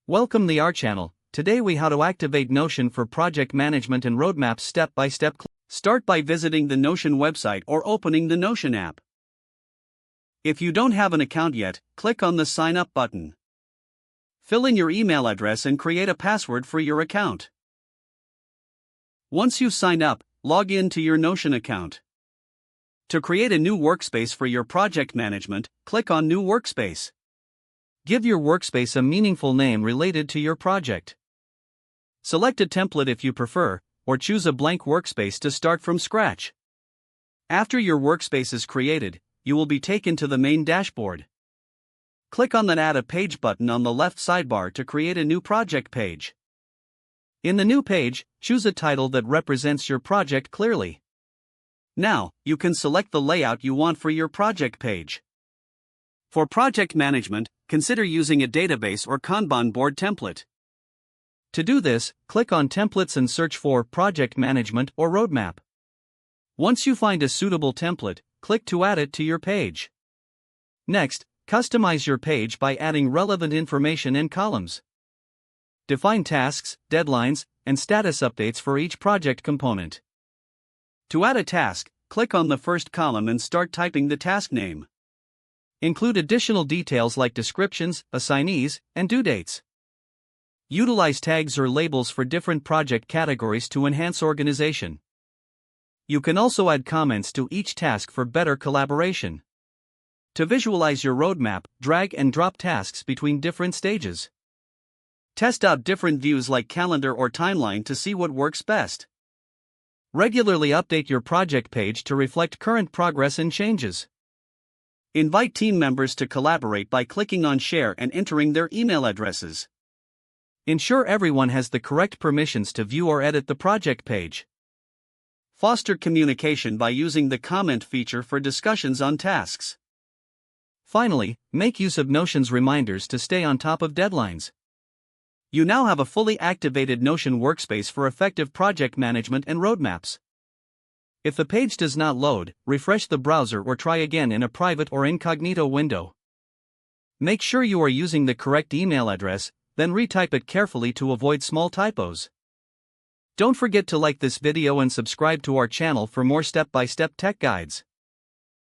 Welcome to our channel. Today we how to activate Notion for project management and roadmaps step by step. Start by visiting the Notion website or opening the Notion app. If you don't have an account yet, click on the Sign Up button. Fill in your email address and create a password for your account. Once you sign up, log in to your Notion account. To create a new workspace for your project management, click on New Workspace. Give your workspace a meaningful name related to your project. Select a template if you prefer, or choose a blank workspace to start from scratch. After your workspace is created, you will be taken to the main dashboard. Click on the Add a Page button on the left sidebar to create a new project page. In the new page, choose a title that represents your project clearly. Now, you can select the layout you want for your project page. For project management, consider using a database or Kanban board template. To do this, click on Templates and search for Project Management or Roadmap. Once you find a suitable template, click to add it to your page. Next, customize your page by adding relevant information and columns. Define tasks, deadlines, and status updates for each project component. To add a task, click on the first column and start typing the task name. Include additional details like descriptions, assignees, and due dates. Utilize tags or labels for different project categories to enhance organization. You can also add comments to each task for better collaboration. To visualize your roadmap, drag and drop tasks between different stages. Test out different views like calendar or timeline to see what works best. Regularly update your project page to reflect current progress and changes. Invite team members to collaborate by clicking on Share and entering their email addresses. Ensure everyone has the correct permissions to view or edit the project page. Foster communication by using the comment feature for discussions on tasks. Finally, make use of Notion's reminders to stay on top of deadlines. You now have a fully activated Notion workspace for effective project management and roadmaps. If the page does not load, refresh the browser or try again in a private or incognito window. Make sure you are using the correct email address, then retype it carefully to avoid small typos. Don't forget to like this video and subscribe to our channel for more step-by-step tech guides.